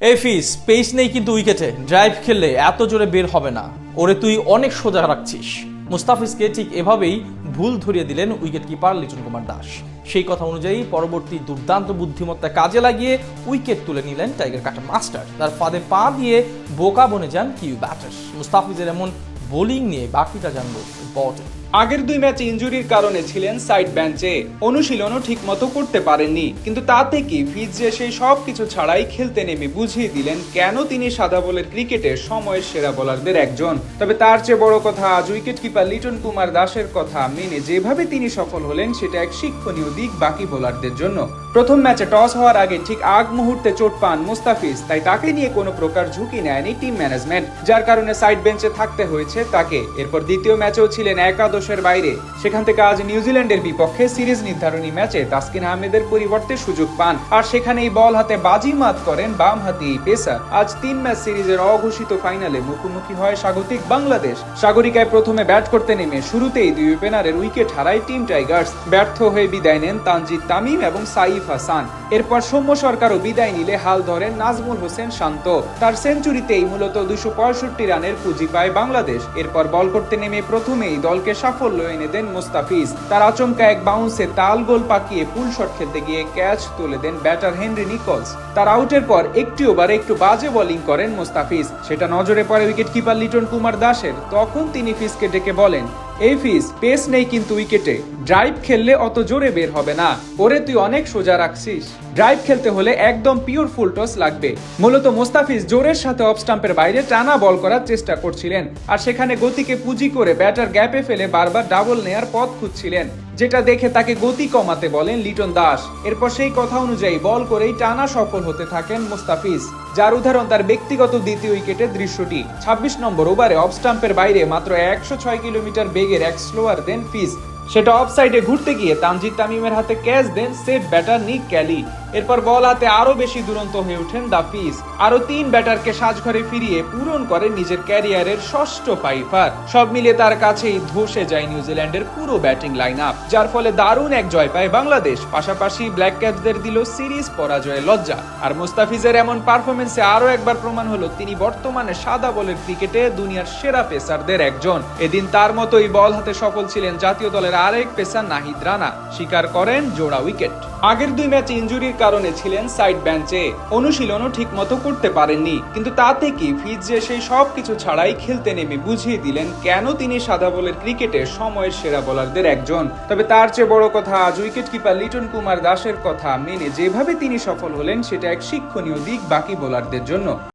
এই ফিস পেস নেই কিন্তু উইকেটে ড্রাইভ খেললে এত জোরে বের হবে না, ওরে তুই অনেক সোজা রাখছিস। মুস্তাফিজকে ঠিক এভাবেই ভুল ধরিয়ে দিলেন উইকেট কিপার লিটন কুমার দাস। সেই কথা অনুযায়ী পরবর্তী দুর্দান্ত বুদ্ধিমত্তা কাজে লাগিয়ে উইকেট তুলে নিলেন টাইগার কাটা মাস্টার। তার ফাঁদে পা দিয়ে বোকা বনে যান কিউ ব্যাটার। মুস্তাফিজের এমন বোলিং নিয়ে বাকিটা জানবো ইম্পর্টেন্ট। আগের দুই ম্যাচে ইনজুরির কারণে ছিলেন সাইড বেঞ্চে, অনুশীলনও ঠিকমতো করতে পারেননি। কিন্তু তাতে কি ফিজ যে সেই সব কিছু ছাড়াই খেলতে নেমে বুঝিয়ে দিলেন কেন তিনি সাদা বলের ক্রিকেটের সময়ের সেরা বোলারদের একজন। তবে তার চেয়ে বড় কথা, আজ উইকেট কিপার লিটন কুমার দাসের কথা মেনে যেভাবে তিনি সফল হলেন সেটা এক শিক্ষণীয় দিক বাকি বোলারদের জন্য। প্রথম ম্যাচে টস হওয়ার আগে ঠিক আগ মুহূর্তে চোট পান মুস্তাফিজ, তাই তাকে নিয়ে কোনো প্রকার ঝুঁকি নেয়নি টিম ম্যানেজমেন্ট, যার কারণে সাইড বেঞ্চে থাকতে হয়েছে তাকে। এরপর দ্বিতীয় ম্যাচেও ছিলেন একাদশের বাইরে। সেখান থেকে আজ নিউজিল্যান্ডের বিপক্ষে সিরিজ নির্ধারণী ম্যাচে তাসকিন আহমেদের পরিবর্তে সুযোগ পান, আর সেখানেই বল হাতে বাজিমাত করেন বামহাতি এই পেসার। আজ 3 ম্যাচ সিরিজের অঘোষিত ফাইনালে মুখোমুখি হয় স্বাগতিক বাংলাদেশ। সাগরিকায় প্রথমে ব্যাট করতে নেমে শুরুতেই দুই ওপেনারের উইকেট হারায় টিম টাইগার্স। ব্যর্থ হয়ে বিদায় নেন তানজিদ তামিম এবং সাইফ হাসান। এরপর সৌম্য সরকারও বিদায় নিলে হাল ধরেন নাজমুল হোসেন শান্ত। তার সেঞ্চুরিতেই মূলত 265 রানের পুঁজি পায় বাংলাদেশ। এরপর বল করতে নেমে প্রথমেই দলকে সাফল্য এনে দেন মুস্তাফিজ। তার আচমকা এক বাউন্সে তাল গোল পাকিয়ে পুল শট খেলতে গিয়ে ক্যাচ তুলে দেন ব্যাটার হেনরি নিকলস। তার আউটের পর একটি ওভারে একটু বাজে বোলিং করেন মুস্তাফিজ, সেটা নজরে পড়ে উইকেট কিপার লিটন কুমার দাসের। তখন তিনি ফিজকে ডেকে বলেন, এই ফিজ পেস নেই কিন্তু উইকেটে ড্রাইভ খেললে অত জোরে বের হবে না, ওরে তুই অনেক সোজা রাখছিস। ড্রাইভ খেলতে হলে একদম পিওর ফুল টস লাগবে। মূলত মুস্তাফিজ জোরের সাথে অফ স্টাম্পের বাইরে টানা বল করার চেষ্টা করছিলেন, আর সেখানে গতিকে পুঁজি করে ব্যাটার গ্যাপে ফেলে বারবার ডাবল নেয়ার পথ খুঁজছিলেন, যেটা দেখে তাকে গতি কমাতে বলেন লিটন দাস। এরপর সেই কথা অনুযায়ী বল করেই টানা সফল হতে থাকেন মুস্তাফিজ, যার উদাহরণ তার ব্যক্তিগত দ্বিতীয় উইকেটের দৃশ্যটি। 26 নম্বর ওভারে অফ স্টাম্পের বাইরে মাত্র 106 কিলোমিটার বেগের এক স্লোয়ার দেন ফিজ, সেটা অফ সাইডে ঘুরতে গিয়ে তানজিদ তামিমের হাতে ক্যাচ দেন সেট ব্যাটার নিক ক্যালি। এরপর বল হাতে আরো বেশি দুরন্ত হয়ে ওঠেন দা ফিজ, আরো 3 ব্যাটারকে সাজঘরে ফিরিয়ে পূরণ করেন নিজের ক্যারিয়ারের ষষ্ঠ ফাইফার। সব মিলিয়ে তার কাছেই ধসে যায় নিউজিল্যান্ডের পুরো ব্যাটিং লাইন আপ, যার ফলে দারুণ এক জয় পায় বাংলাদেশ। পাশাপাশি ব্ল্যাক ক্যাপসদের দিল সিরিজ পরাজয়ের লজ্জা। আর মুস্তাফিজের এমন পারফরমেন্সে আরো একবার প্রমাণ হলো তিনি বর্তমানে সাদা বলের ক্রিকেটে দুনিয়ার সেরা পেসারদের একজন। এদিন তার মতোই বল হাতে সফল ছিলেন জাতীয় দলের আরেক পেসার নাহিদ রানা, স্বীকার করেন জোড়া উইকেট। আগের দুই ম্যাচে ইনজুরির কারণে ছিলেন সাইড বেঞ্চে, অনুশীলনও ঠিকমতো করতে পারেননি। কিন্তু তাতে কি ফিজ যে সেই সব কিছু ছাড়াই খেলতে নেমে বুঝিয়ে দিলেন কেন তিনি সাদা বলের ক্রিকেটের সময়ের সেরা বোলারদের একজন। তবে তার চেয়ে বড় কথা, আজ উইকেট কিপার লিটন কুমার দাসের কথা মেনে যেভাবে তিনি সফল হলেন সেটা এক শিক্ষণীয় দিক বাকি বোলারদের জন্য।